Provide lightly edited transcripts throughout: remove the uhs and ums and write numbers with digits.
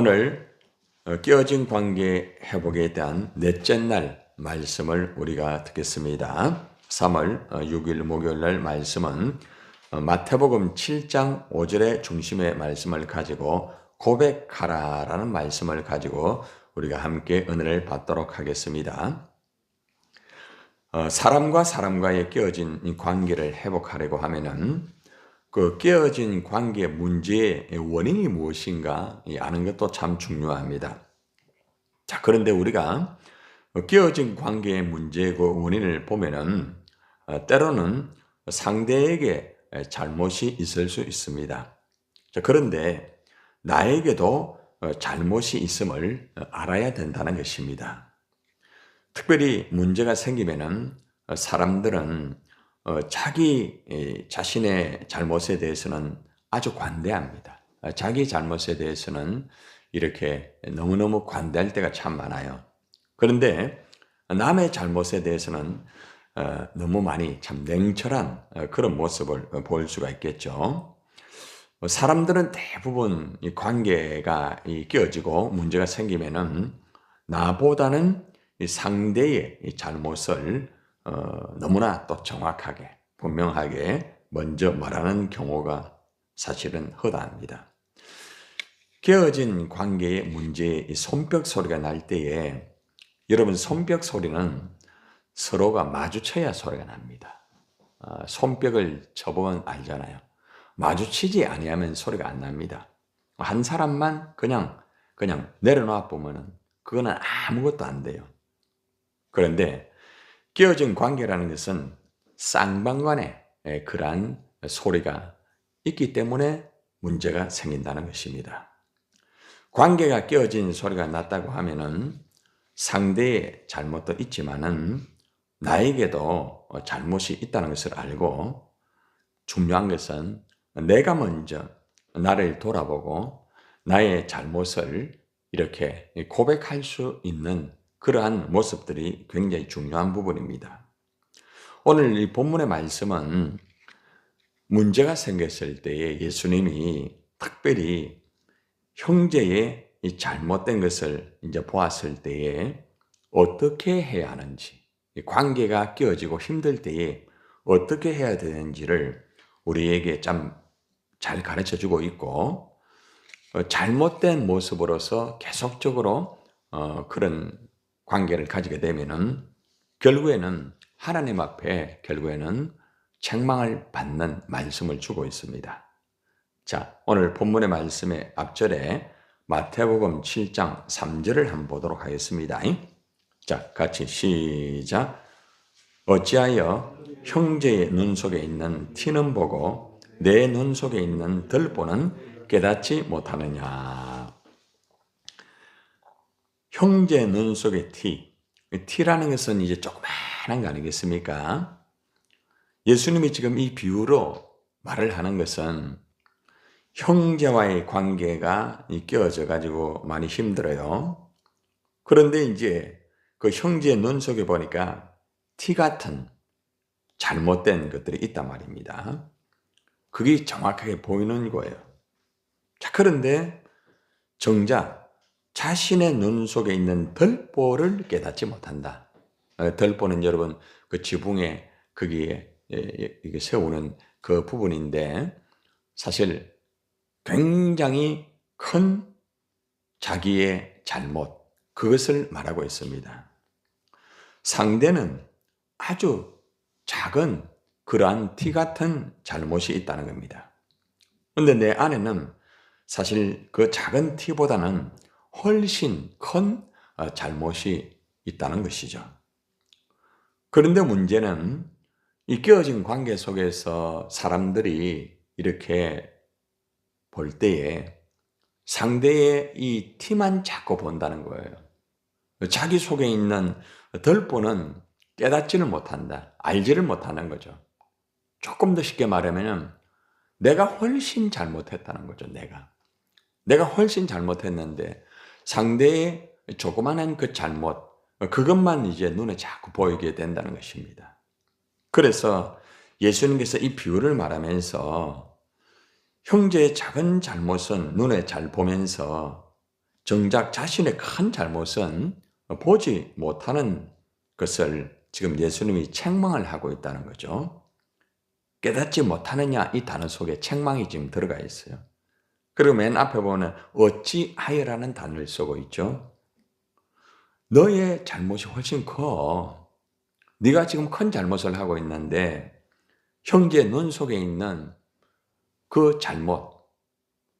오늘 깨어진 관계 회복에 대한 넷째 날 말씀을 우리가 듣겠습니다. 3월 6일 목요일 날 말씀은 마태복음 7장 5절의 중심의 말씀을 가지고 고백하라라는 말씀을 가지고 우리가 함께 은혜를 받도록 하겠습니다. 사람과 사람과의 깨어진 이 관계를 회복하려고 하면은 그 깨어진 관계 문제의 원인이 무엇인가 아는 것도 참 중요합니다. 자, 그런데 우리가 깨어진 관계의 문제의 그 원인을 보면은 때로는 상대에게 잘못이 있을 수 있습니다. 자, 그런데 나에게도 잘못이 있음을 알아야 된다는 것입니다. 특별히 문제가 생기면은 사람들은 자기 자신의 잘못에 대해서는 아주 관대합니다. 자기 잘못에 대해서는 이렇게 너무너무 관대할 때가 참 많아요. 그런데 남의 잘못에 대해서는 너무 많이 참 냉철한 그런 모습을 볼 수가 있겠죠. 사람들은 대부분 이 관계가 깨어지고 문제가 생기면은 나보다는 이 상대의 이 잘못을 너무나 또 정확하게 분명하게 먼저 말하는 경우가 사실은 허다합니다. 깨어진 관계의 문제의 손뼉 소리가 날 때에 여러분 손뼉 소리는 서로가 마주쳐야 소리가 납니다. 손뼉을 쳐보면 알잖아요. 마주치지 아니하면 소리가 안 납니다. 한 사람만 그냥 내려놔 보면은 그거는 아무것도 안 돼요. 그런데 깨어진 관계라는 것은 쌍방간에 그러한 소리가 있기 때문에 문제가 생긴다는 것입니다. 관계가 깨어진 소리가 났다고 하면은 상대의 잘못도 있지만은 나에게도 잘못이 있다는 것을 알고 중요한 것은 내가 먼저 나를 돌아보고 나의 잘못을 이렇게 고백할 수 있는 그러한 모습들이 굉장히 중요한 부분입니다. 오늘 이 본문의 말씀은 문제가 생겼을 때에 예수님이 특별히 형제의 이 잘못된 것을 이제 보았을 때에 어떻게 해야 하는지, 관계가 깨어지고 힘들 때에 어떻게 해야 되는지를 우리에게 참 잘 가르쳐 주고 있고, 잘못된 모습으로서 계속적으로 그런 관계를 가지게 되면은 결국에는 하나님 앞에 결국에는 책망을 받는 말씀을 주고 있습니다. 자, 오늘 본문의 말씀의 앞절에 마태복음 7장 3절을 한번 보도록 하겠습니다. 자, 같이 시작. 어찌하여 형제의 눈 속에 있는 티는 보고 내 눈 속에 있는 들보는 깨닫지 못하느냐. 형제 눈 속의 티라는 것은 이제 조그마한 거 아니겠습니까? 예수님이 지금 이 비유로 말을 하는 것은 형제와의 관계가 깨어져 가지고 많이 힘들어요. 그런데 이제 그 형제의 눈 속에 보니까 티 같은 잘못된 것들이 있단 말입니다. 그게 정확하게 보이는 거예요. 자, 그런데 정작 자신의 눈 속에 있는 들보를 깨닫지 못한다. 들보는 여러분 그 지붕에 거기에 이게 세우는 그 부분인데 사실 굉장히 큰 자기의 잘못, 그것을 말하고 있습니다. 상대는 아주 작은 그러한 티 같은 잘못이 있다는 겁니다. 그런데 내 안에는 사실 그 작은 티보다는 훨씬 큰 잘못이 있다는 것이죠. 그런데 문제는 이 깨어진 관계 속에서 사람들이 이렇게 볼 때에 상대의 이 티만 자꾸 본다는 거예요. 자기 속에 있는 덜보는 깨닫지는 못한다. 알지를 못하는 거죠. 조금 더 쉽게 말하면 내가 훨씬 잘못했다는 거죠. 내가 훨씬 잘못했는데 상대의 조그마한 그 잘못, 그것만 이제 눈에 자꾸 보이게 된다는 것입니다. 그래서 예수님께서 이 비유를 말하면서 형제의 작은 잘못은 눈에 잘 보면서 정작 자신의 큰 잘못은 보지 못하는 것을 지금 예수님이 책망을 하고 있다는 거죠. 깨닫지 못하느냐 이 단어 속에 책망이 지금 들어가 있어요. 그리고 맨 앞에 보면 어찌하여라는 단어를 쓰고 있죠. 너의 잘못이 훨씬 커. 네가 지금 큰 잘못을 하고 있는데 형제 눈 속에 있는 그 잘못,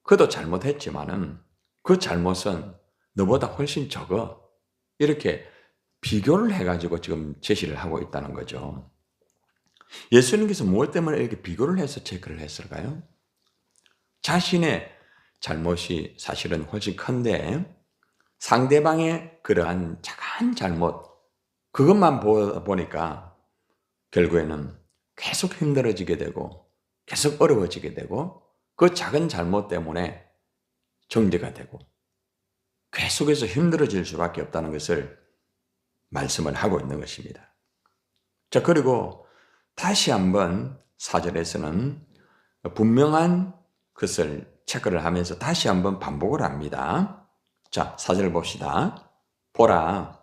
그도 잘못했지만은 그 잘못은 너보다 훨씬 적어. 이렇게 비교를 해가지고 지금 제시를 하고 있다는 거죠. 예수님께서 무엇 때문에 이렇게 비교를 해서 체크를 했을까요? 자신의 잘못이 사실은 훨씬 큰데 상대방의 그러한 작은 잘못, 그것만 보니까 결국에는 계속 힘들어지게 되고 계속 어려워지게 되고 그 작은 잘못 때문에 정죄가 되고 계속해서 힘들어질 수밖에 없다는 것을 말씀을 하고 있는 것입니다. 자, 그리고 다시 한번 4절에서는 분명한 것을 체크를 하면서 다시 한번 반복을 합니다. 자, 4절 봅시다. 보라,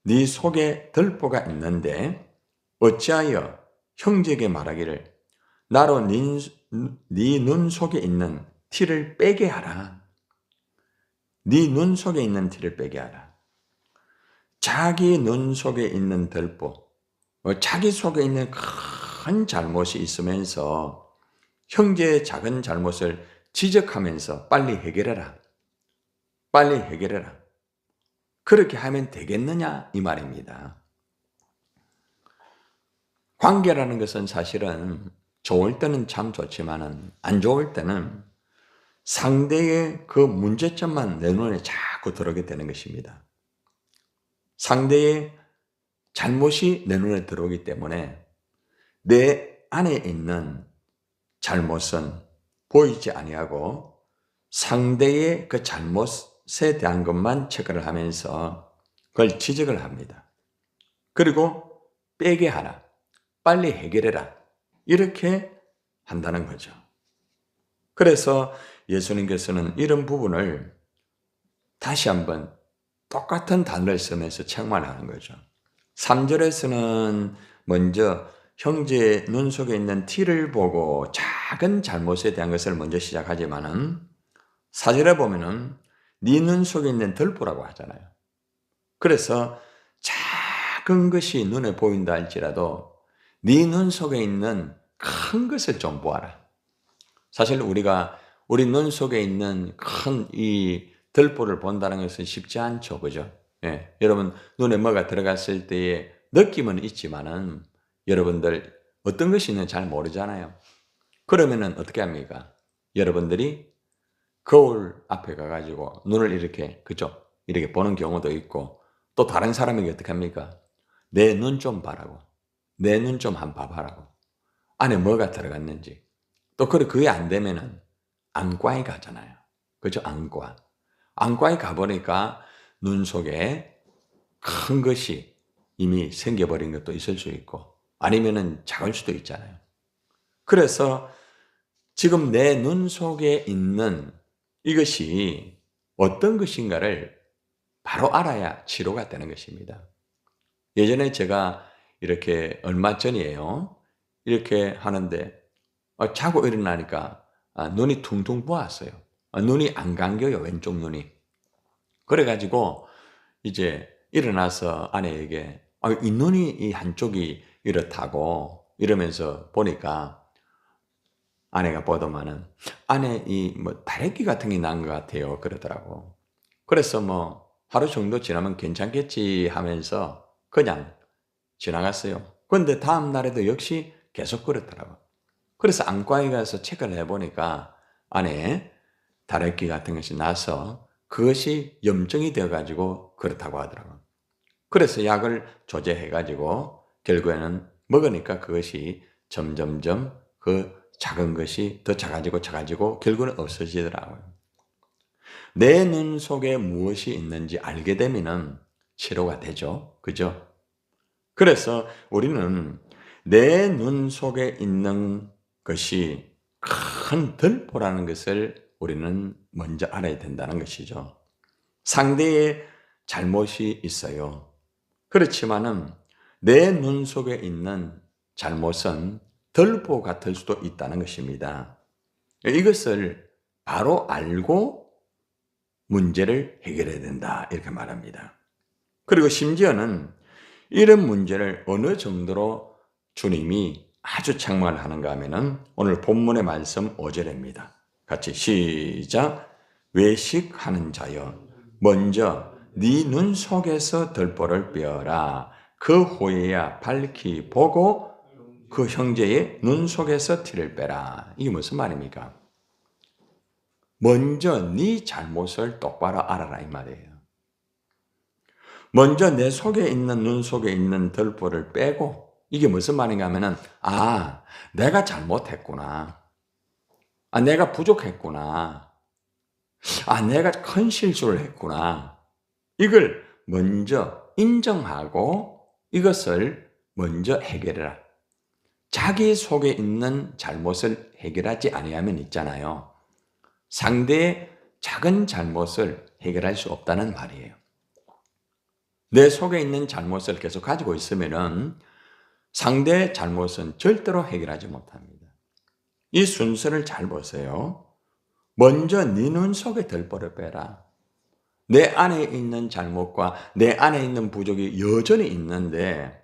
네 속에 들보가 있는데 어찌하여 형제에게 말하기를 나로 네 눈 속에 있는 티를 빼게 하라. 네 눈 속에 있는 티를 빼게 하라. 자기 눈 속에 있는 들보, 자기 속에 있는 큰 잘못이 있으면서 형제의 작은 잘못을 지적하면서 빨리 해결해라. 빨리 해결해라. 그렇게 하면 되겠느냐 이 말입니다. 관계라는 것은 사실은 좋을 때는 참 좋지만은 안 좋을 때는 상대의 그 문제점만 내 눈에 자꾸 들어오게 되는 것입니다. 상대의 잘못이 내 눈에 들어오기 때문에 내 안에 있는 잘못은 보이지 아니하고 상대의 그 잘못에 대한 것만 체크를 하면서 그걸 지적을 합니다. 그리고 빼게 하라. 빨리 해결해라. 이렇게 한다는 거죠. 그래서 예수님께서는 이런 부분을 다시 한번 똑같은 단어를 쓰면서 책망하는 거죠. 3절에서는 먼저 형제의 눈 속에 있는 티를 보고 작은 잘못에 대한 것을 먼저 시작하지만은 4절에 보면은 네 눈 속에 있는 들보라고 하잖아요. 그래서 작은 것이 눈에 보인다 할지라도 네 눈 속에 있는 큰 것을 좀 보아라. 사실 우리 눈 속에 있는 큰 이 들보를 본다는 것은 쉽지 않죠. 그죠? 예. 여러분, 눈에 뭐가 들어갔을 때의 느낌은 있지만은 여러분들 어떤 것이 있는지 잘 모르잖아요. 그러면은 어떻게 합니까? 여러분들이 거울 앞에 가가지고 눈을 이렇게, 그죠? 이렇게 보는 경우도 있고 또 다른 사람에게 어떻게 합니까? 내 눈 좀 봐라고. 내 눈 좀 한번 봐봐라고. 안에 뭐가 들어갔는지. 또 그게 안 되면은 안과에 가잖아요. 그죠? 안과. 안과에 가보니까 눈 속에 큰 것이 이미 생겨버린 것도 있을 수 있고 아니면은 작을 수도 있잖아요. 그래서 지금 내 눈 속에 있는 이것이 어떤 것인가를 바로 알아야 치료가 되는 것입니다. 예전에 제가 이렇게 얼마 전이에요. 이렇게 하는데 자고 일어나니까 눈이 퉁퉁 부었어요. 눈이 안 감겨요. 왼쪽 눈이. 그래가지고 이제 일어나서 아내에게 이 눈이 이 한쪽이 이렇다고 이러면서 보니까 아내가 보더만은 안에 이 뭐 다래끼 같은 게 난 것 같아요. 그러더라고. 그래서 뭐 하루 정도 지나면 괜찮겠지 하면서 그냥 지나갔어요. 그런데 다음 날에도 역시 계속 그렇더라고. 그래서 안과에 가서 체크를 해보니까 안에 다래끼 같은 것이 나서 그것이 염증이 되어가지고 그렇다고 하더라고요. 그래서 약을 조제해가지고 결국에는 먹으니까 그것이 점점점 그 작은 것이 더 작아지고 결국은 없어지더라고요. 내 눈 속에 무엇이 있는지 알게 되면은 치료가 되죠. 그죠? 그래서 우리는 내 눈 속에 있는 것이 큰 들보라는 것을 우리는 먼저 알아야 된다는 것이죠. 상대의 잘못이 있어요. 그렇지만은 내 눈 속에 있는 잘못은 들보 같을 수도 있다는 것입니다. 이것을 바로 알고 문제를 해결해야 된다 이렇게 말합니다. 그리고 심지어는 이런 문제를 어느 정도로 주님이 아주 책망을 하는가 하면은 오늘 본문의 말씀 5절입니다. 같이 시작. 외식하는 자여 먼저 네 눈 속에서 들보를 빼어라. 그 후에야 밝히 보고 그 형제의 눈 속에서 티를 빼라. 이게 무슨 말입니까? 먼저 네 잘못을 똑바로 알아라 이 말이에요. 먼저 내 속에 있는 눈 속에 있는 들보를 빼고 이게 무슨 말인가 하면은 내가 잘못했구나. 내가 부족했구나. 내가 큰 실수를 했구나. 이걸 먼저 인정하고 이것을 먼저 해결해라. 자기 속에 있는 잘못을 해결하지 아니하면 있잖아요. 상대의 작은 잘못을 해결할 수 없다는 말이에요. 내 속에 있는 잘못을 계속 가지고 있으면은 상대의 잘못은 절대로 해결하지 못합니다. 이 순서를 잘 보세요. 먼저 네 눈 속에 들보를 빼라. 내 안에 있는 잘못과 내 안에 있는 부족이 여전히 있는데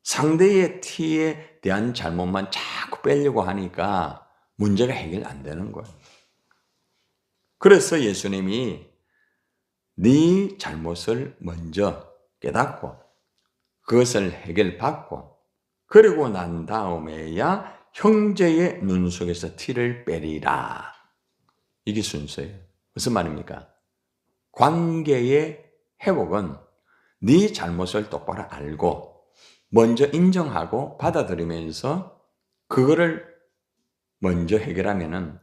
상대의 티에 대한 잘못만 자꾸 빼려고 하니까 문제가 해결 안 되는 거예요. 그래서 예수님이 네 잘못을 먼저 깨닫고 그것을 해결받고 그리고 난 다음에야 형제의 눈 속에서 티를 빼리라. 이게 순서예요. 무슨 말입니까? 관계의 회복은 네 잘못을 똑바로 알고 먼저 인정하고 받아들이면서 그거를 먼저 해결하면은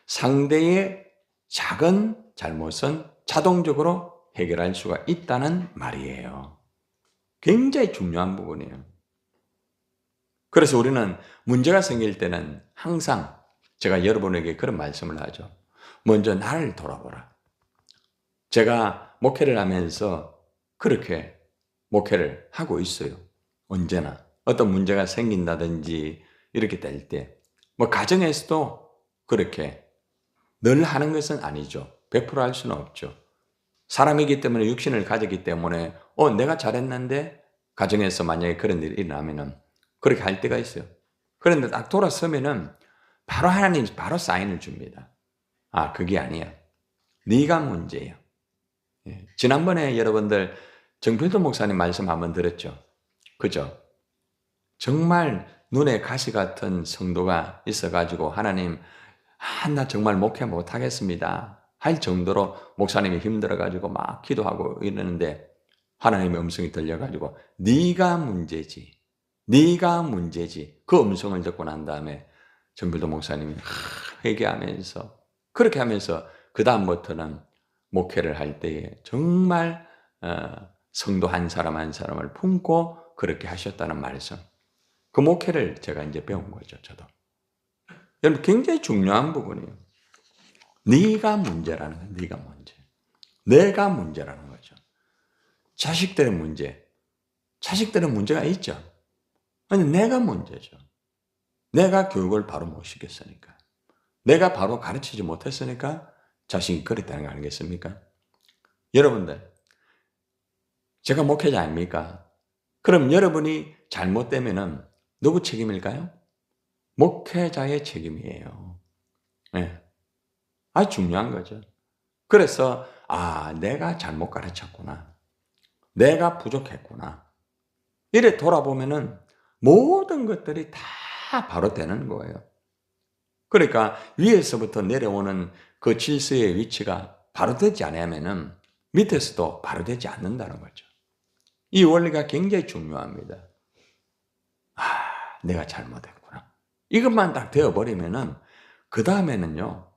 상대의 작은 잘못은 자동적으로 해결할 수가 있다는 말이에요. 굉장히 중요한 부분이에요. 그래서 우리는 문제가 생길 때는 항상 제가 여러분에게 그런 말씀을 하죠. 먼저 나를 돌아보라. 제가 목회를 하면서 그렇게 목회를 하고 있어요. 언제나 어떤 문제가 생긴다든지 이렇게 될 때 가정에서도 그렇게 늘 하는 것은 아니죠. 100% 할 수는 없죠. 사람이기 때문에 육신을 가졌기 때문에 내가 잘했는데 가정에서 만약에 그런 일이 일어나면은 그렇게 할 때가 있어요. 그런데 딱 돌아서면은 바로 하나님이 바로 사인을 줍니다. 그게 아니야. 네가 문제야. 지난번에 여러분들 정필도 목사님 말씀 한번 들었죠? 그죠? 정말 눈에 가시 같은 성도가 있어가지고 하나님, 나 정말 목회 못하겠습니다. 할 정도로 목사님이 힘들어가지고 막 기도하고 이러는데 하나님의 음성이 들려가지고 네가 문제지. 네가 문제지. 그 음성을 듣고 난 다음에 정필도 목사님이 회개하면서 그렇게 하면서 그 다음부터는 목회를 할 때에 정말 성도 한 사람 한 사람을 품고 그렇게 하셨다는 말씀. 그 목회를 제가 이제 배운 거죠. 저도. 여러분 굉장히 중요한 부분이에요. 네가 문제라는 거예요. 네가 문제. 내가 문제라는 거죠. 자식들의 문제. 자식들은 문제가 있죠. 아니 내가 문제죠. 내가 교육을 바로 못 시켰으니까. 내가 바로 가르치지 못했으니까 자식이 그랬다는 거 아니겠습니까? 여러분들, 제가 목회자 아닙니까? 그럼 여러분이 잘못되면은 누구 책임일까요? 목회자의 책임이에요. 네. 아주 중요한 거죠. 그래서 내가 잘못 가르쳤구나. 내가 부족했구나. 이래 돌아보면은 모든 것들이 다 바로 되는 거예요. 그러니까 위에서부터 내려오는 그 질서의 위치가 바로 되지 않으면은 밑에서도 바로 되지 않는다는 거죠. 이 원리가 굉장히 중요합니다. 내가 잘못했구나. 이것만 딱 되어버리면은 그 다음에는요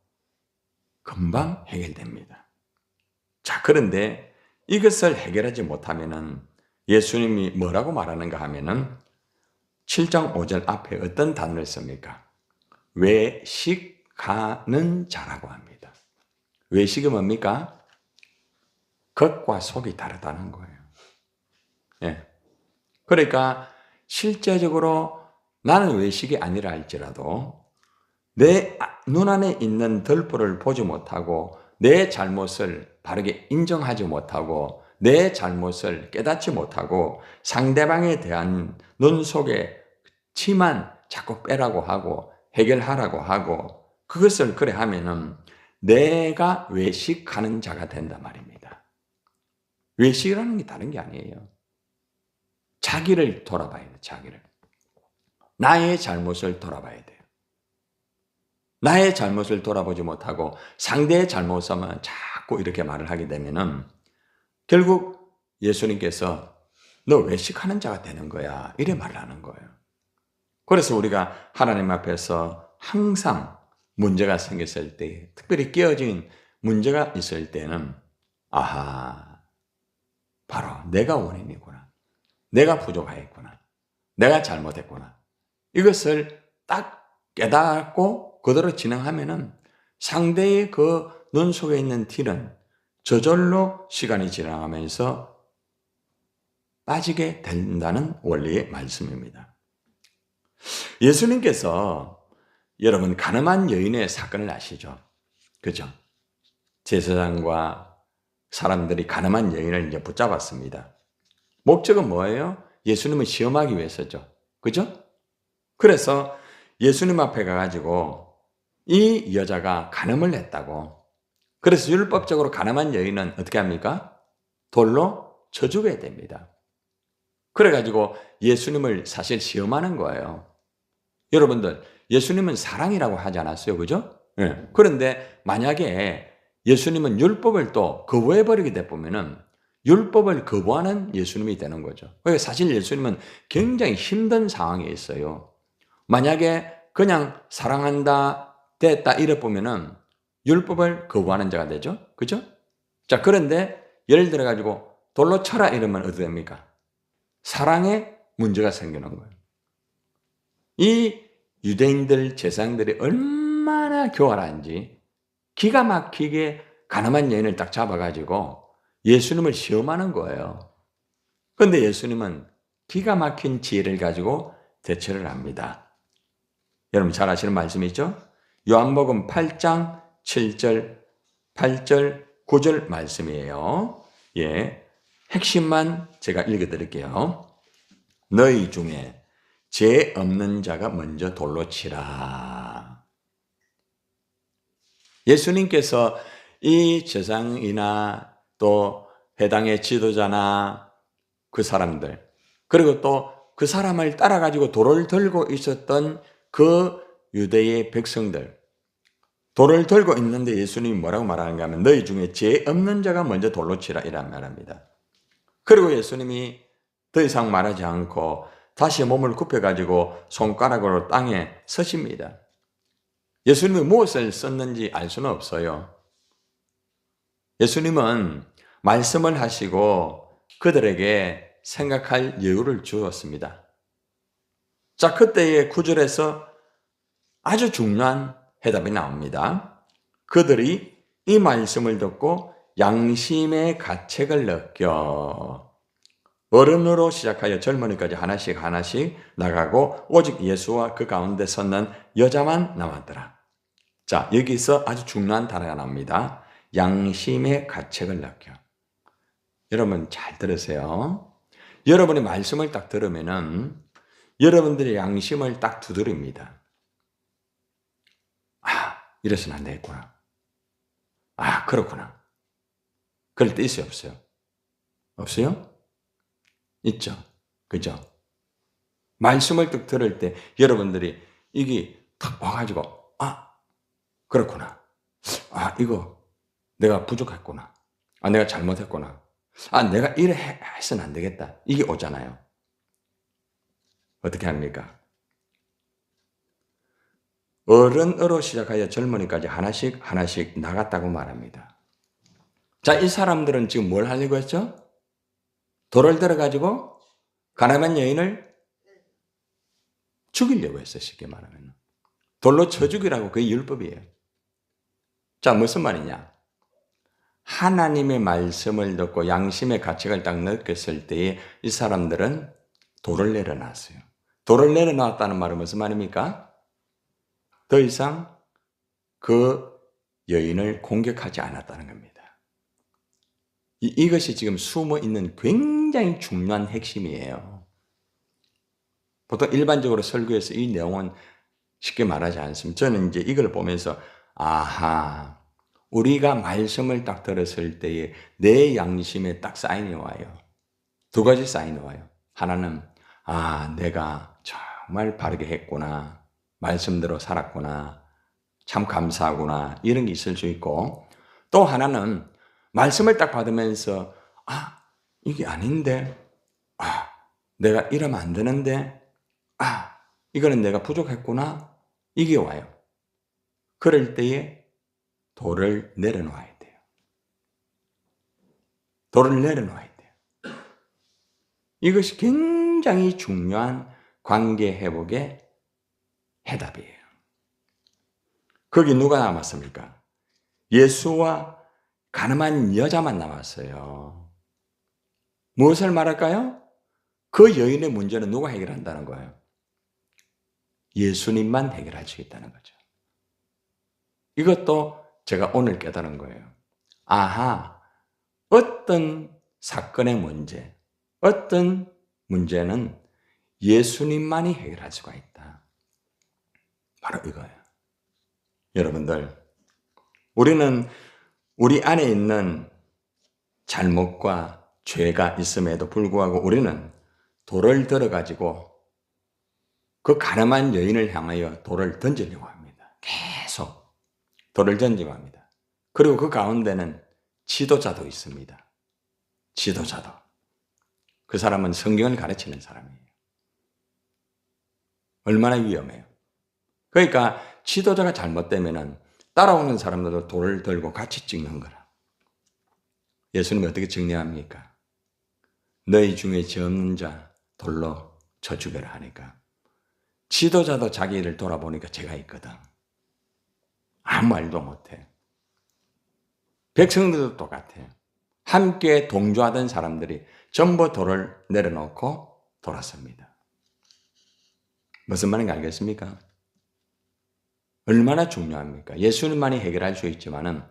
금방 해결됩니다. 자, 그런데 이것을 해결하지 못하면은 예수님이 뭐라고 말하는가 하면은 7장 5절 앞에 어떤 단어를 씁니까? 외식하는 자라고 합니다. 외식이 뭡니까? 겉과 속이 다르다는 거예요. 예. 그러니까 실제적으로 나는 외식이 아니라 할지라도 내 눈안에 있는 들보를 보지 못하고 내 잘못을 바르게 인정하지 못하고 내 잘못을 깨닫지 못하고 상대방에 대한 눈 속에 치만 자꾸 빼라고 하고 해결하라고 하고 그것을 그래 하면은 내가 외식하는 자가 된단 말입니다. 외식이라는 게 다른 게 아니에요. 자기를 돌아봐야 돼요. 자기를. 나의 잘못을 돌아봐야 돼요. 나의 잘못을 돌아보지 못하고 상대의 잘못만 자꾸 이렇게 말을 하게 되면은 결국 예수님께서 너 외식하는 자가 되는 거야. 이래 말을 하는 거예요. 그래서 우리가 하나님 앞에서 항상 문제가 생겼을 때, 특별히 깨어진 문제가 있을 때는 아하, 바로 내가 원인이구나. 내가 부족하였구나. 내가 잘못했구나. 이것을 딱 깨닫고 그대로 진행하면은 상대의 그 눈 속에 있는 티는 저절로 시간이 지나가면서 빠지게 된다는 원리의 말씀입니다. 예수님께서 여러분 가늠한 여인의 사건을 아시죠? 그죠? 제사장과 사람들이 가늠한 여인을 이제 붙잡았습니다. 목적은 뭐예요? 예수님을 시험하기 위해서죠. 그죠? 그래서 예수님 앞에 가가지고 이 여자가 간음을 했다고. 그래서 율법적으로 간음한 여인은 어떻게 합니까? 돌로 쳐 죽여야 됩니다. 그래가지고 예수님을 사실 시험하는 거예요. 여러분들, 예수님은 사랑이라고 하지 않았어요. 그죠? 네. 그런데 만약에 예수님은 율법을 또 거부해버리게 되면은 율법을 거부하는 예수님이 되는 거죠. 그러니까 사실 예수님은 굉장히 힘든 상황에 있어요. 만약에 그냥 사랑한다, 됐다 이래 보면은 율법을 거부하는 자가 되죠. 그죠? 자, 그런데 예를 들어 가지고 돌로 쳐라 이러면 어떻게 됩니까? 사랑에 문제가 생기는 거예요. 이 유대인들, 제사장들이 얼마나 교활한지 기가 막히게 가늠한 여인을 딱 잡아가지고 예수님을 시험하는 거예요. 그런데 예수님은 기가 막힌 지혜를 가지고 대처를 합니다. 여러분 잘 아시는 말씀이죠? 요한복음 8장 7절, 8절, 9절 말씀이에요. 예, 핵심만 제가 읽어드릴게요. 너희 중에 죄 없는 자가 먼저 돌로 치라. 예수님께서 이 제사장이나 또 해당의 지도자나 그 사람들, 그리고 또 그 사람을 따라가지고 돌을 들고 있었던 그 유대의 백성들, 돌을 들고 있는데 예수님이 뭐라고 말하는가 하면 너희 중에 죄 없는 자가 먼저 돌로 치라 이란 말합니다. 그리고 예수님이 더 이상 말하지 않고 다시 몸을 굽혀가지고 손가락으로 땅에 서십니다. 예수님이 무엇을 썼는지 알 수는 없어요. 예수님은 말씀을 하시고 그들에게 생각할 여유를 주었습니다. 자, 그때의 9절에서 아주 중요한 해답이 나옵니다. 그들이 이 말씀을 듣고 양심의 가책을 느껴 어른으로 시작하여 젊은이까지 하나씩 하나씩 나가고 오직 예수와 그 가운데 섰는 여자만 남았더라. 자, 여기서 아주 중요한 단어가 나옵니다. 양심의 가책을 느껴. 여러분 잘 들으세요. 여러분의 말씀을 딱 들으면은 여러분들의 양심을 딱 두드립니다. 아, 이래서는 안 되겠구나. 아, 그렇구나. 그럴 때 있어요, 없어요? 없어요? 있죠. 그죠? 말씀을 딱 들을 때 여러분들이 이게 탁 와가지고 아, 그렇구나. 아, 이거 내가 부족했구나. 아, 내가 잘못했구나. 아, 내가 이래 해서는 안 되겠다. 이게 오잖아요. 어떻게 합니까? 어른으로 시작하여 젊은이까지 하나씩 하나씩 나갔다고 말합니다. 자, 이 사람들은 지금 뭘 하려고 했죠? 돌을 들어가지고 가늠한 여인을 죽이려고 했어요. 쉽게 말하면. 돌로 쳐 죽이라고 그게 율법이에요. 자, 무슨 말이냐? 하나님의 말씀을 듣고 양심의 가책을 딱 느꼈을 때에 이 사람들은 돌을 내려놨어요. 돌을 내려놨다는 말은 무슨 말입니까? 더 이상 그 여인을 공격하지 않았다는 겁니다. 이것이 지금 숨어 있는 굉장히 중요한 핵심이에요. 보통 일반적으로 설교에서 이 내용은 쉽게 말하지 않습니다. 저는 이제 이걸 보면서 아하, 우리가 말씀을 딱 들었을 때에 내 양심에 딱 사인이 와요. 두 가지 사인이 와요. 하나는 내가 정말 바르게 했구나. 말씀대로 살았구나. 참 감사하구나. 이런 게 있을 수 있고, 또 하나는 말씀을 딱 받으면서 이게 아닌데, 내가 이러면 안 되는데, 이거는 내가 부족했구나. 이게 와요. 그럴 때에 돌을 내려놓아야 돼요. 돌을 내려놓아야 돼요. 이것이 굉장히 중요한 관계 회복의 해답이에요. 거기 누가 남았습니까? 예수와 가늠한 여자만 남았어요. 무엇을 말할까요? 그 여인의 문제는 누가 해결한다는 거예요? 예수님만 해결할 수 있다는 거죠. 이것도 제가 오늘 깨달은 거예요. 어떤 사건의 문제, 어떤 문제는 예수님만이 해결할 수가 있다. 바로 이거예요. 여러분들, 우리는 우리 안에 있는 잘못과 죄가 있음에도 불구하고 우리는 돌을 들어가지고 그 가늠한 여인을 향하여 돌을 던지려고 합니다. 계속 돌을 던지려고 합니다. 그리고 그 가운데는 지도자도 있습니다. 지도자도. 그 사람은 성경을 가르치는 사람이에요. 얼마나 위험해요. 그러니까 지도자가 잘못되면 따라오는 사람들도 돌을 들고 같이 찍는 거라. 예수님이 어떻게 정리합니까? 너희 중에 죄 없는 자 돌로 쳐 죽여라 하니까 지도자도 자기 일을 돌아보니까 죄가 있거든. 아무 말도 못해. 백성들도 똑같아. 함께 동조하던 사람들이 전부 돌을 내려놓고 돌았습니다. 무슨 말인지 알겠습니까? 얼마나 중요합니까? 예수님만이 해결할 수 있지만은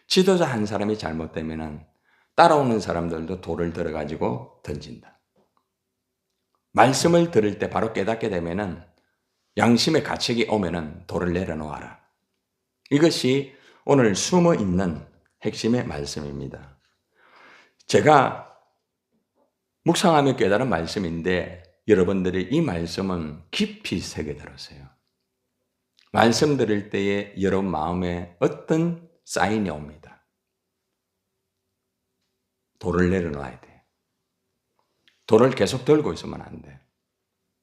지도자 한 사람이 잘못되면은 따라오는 사람들도 돌을 들어가지고 던진다. 말씀을 들을 때 바로 깨닫게 되면은 양심의 가책이 오면은 돌을 내려놓아라. 이것이 오늘 숨어 있는 핵심의 말씀입니다. 제가 묵상하며 깨달은 말씀인데 여러분들이 이 말씀은 깊이 새겨들었어요. 말씀 들을 때에 여러분 마음에 어떤 사인이 옵니다. 돌을 내려놔야 돼. 돌을 계속 들고 있으면 안 돼.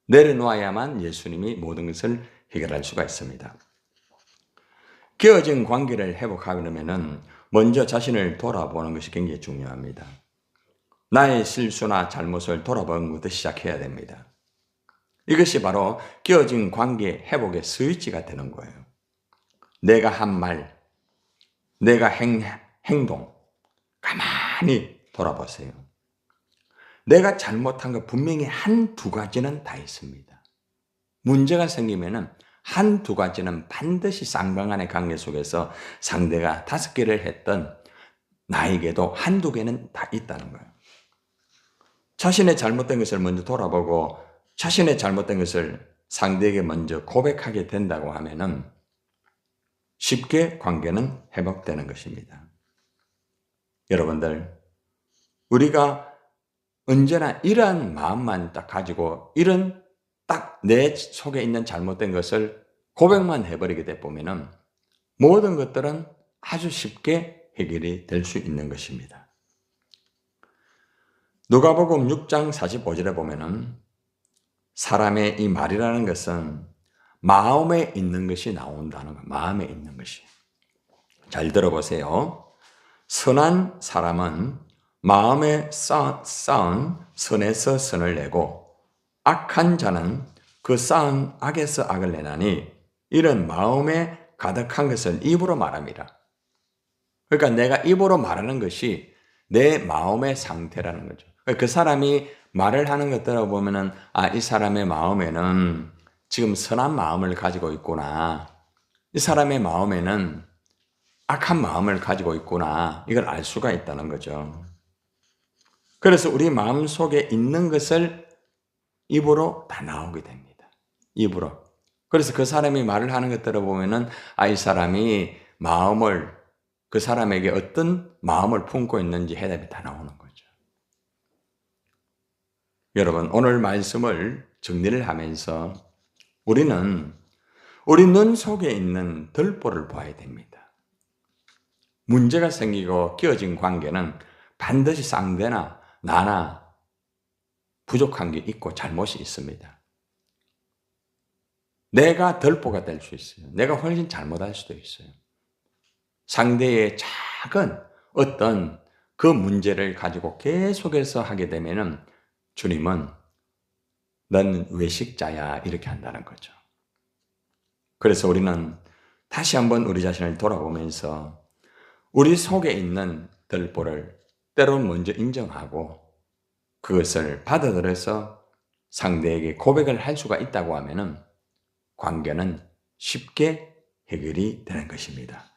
내려놓아야만 예수님이 모든 것을 해결할 수가 있습니다. 깨어진 관계를 회복하려면 먼저 자신을 돌아보는 것이 굉장히 중요합니다. 나의 실수나 잘못을 돌아보는 것부터 시작해야 됩니다. 이것이 바로 깨어진 관계 회복의 스위치가 되는 거예요. 내가 한 말, 내가 행동, 가만히 돌아보세요. 내가 잘못한 거 분명히 한두 가지는 다 있습니다. 문제가 생기면은 한두 가지는 반드시 쌍방간의 관계 속에서 상대가 5개를 했던 나에게도 한두 개는 다 있다는 거예요. 자신의 잘못된 것을 먼저 돌아보고 자신의 잘못된 것을 상대에게 먼저 고백하게 된다고 하면은 쉽게 관계는 회복되는 것입니다. 여러분들, 우리가 언제나 이러한 마음만 딱 가지고 이런 딱 내 속에 있는 잘못된 것을 고백만 해버리게 돼 보면은 모든 것들은 아주 쉽게 해결이 될 수 있는 것입니다. 누가복음 6장 45절에 보면은 사람의 이 말이라는 것은 마음에 있는 것이 나온다는 거, 마음에 있는 것이. 잘 들어보세요. 선한 사람은 마음에 쌓은 선에서 선을 내고 악한 자는 그 쌓은 악에서 악을 내나니 이런 마음에 가득한 것을 입으로 말합니다. 그러니까 내가 입으로 말하는 것이 내 마음의 상태라는 거죠. 그 사람이 말을 하는 것 들어보면은, 아, 이 사람의 마음에는 지금 선한 마음을 가지고 있구나. 이 사람의 마음에는 악한 마음을 가지고 있구나. 이걸 알 수가 있다는 거죠. 그래서 우리 마음 속에 있는 것을 입으로 다 나오게 됩니다. 입으로. 그래서 그 사람이 말을 하는 것 들어보면은, 아, 이 사람이 그 사람에게 어떤 마음을 품고 있는지 해답이 다 나오는 거죠. 여러분, 오늘 말씀을 정리를 하면서 우리는 우리 눈 속에 있는 들보를 봐야 됩니다. 문제가 생기고 끼어진 관계는 반드시 상대나 나나 부족한 게 있고 잘못이 있습니다. 내가 들보가 될 수 있어요. 내가 훨씬 잘못할 수도 있어요. 상대의 작은 어떤 그 문제를 가지고 계속해서 하게 되면은 주님은 넌 외식자야 이렇게 한다는 거죠. 그래서 우리는 다시 한번 우리 자신을 돌아보면서 우리 속에 있는 들보를 때론 먼저 인정하고 그것을 받아들여서 상대에게 고백을 할 수가 있다고 하면은 관계는 쉽게 해결이 되는 것입니다.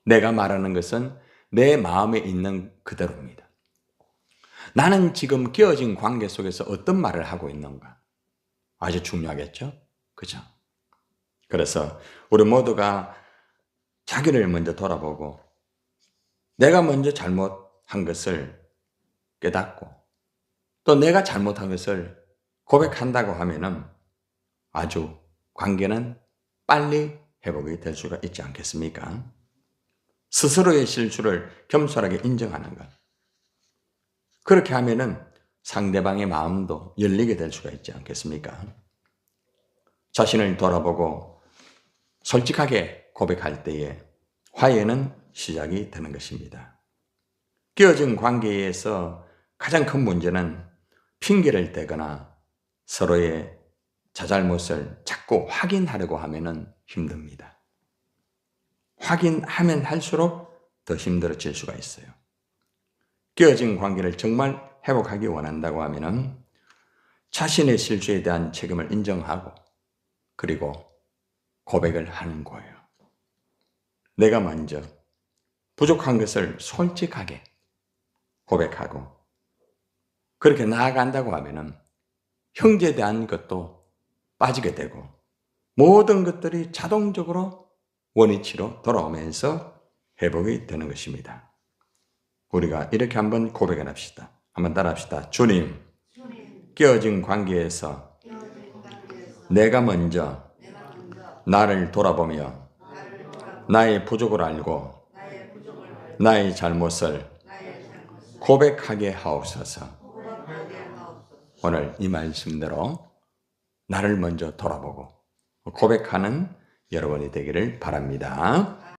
내가 말하는 것은 내 마음에 있는 그대로입니다. 나는 지금 끼어진 관계 속에서 어떤 말을 하고 있는가? 아주 중요하겠죠? 그죠? 그래서 우리 모두가 자기를 먼저 돌아보고 내가 먼저 잘못한 것을 깨닫고 또 내가 잘못한 것을 고백한다고 하면은 아주 관계는 빨리 회복이 될 수가 있지 않겠습니까? 스스로의 실수를 겸손하게 인정하는 것. 그렇게 하면은 상대방의 마음도 열리게 될 수가 있지 않겠습니까? 자신을 돌아보고 솔직하게 고백할 때에 화해는 시작이 되는 것입니다. 끼어진 관계에서 가장 큰 문제는 핑계를 대거나 서로의 자잘못을 자꾸 확인하려고 하면은 힘듭니다. 확인하면 할수록 더 힘들어질 수가 있어요. 끼어진 관계를 정말 회복하기 원한다고 하면은 자신의 실수에 대한 책임을 인정하고 그리고 고백을 하는 거예요. 내가 먼저 부족한 것을 솔직하게 고백하고 그렇게 나아간다고 하면은 형제에 대한 것도 빠지게 되고 모든 것들이 자동적으로 원위치로 돌아오면서 회복이 되는 것입니다. 우리가 이렇게 한번 고백을 합시다. 한번 따라합시다. 주님, 끼어진 관계에서 내가 먼저 나를 돌아보며 나의 부족을 알고 나의 잘못을 고백하게 하옵소서. 오늘 이 말씀대로 나를 먼저 돌아보고 고백하는 여러분이 되기를 바랍니다.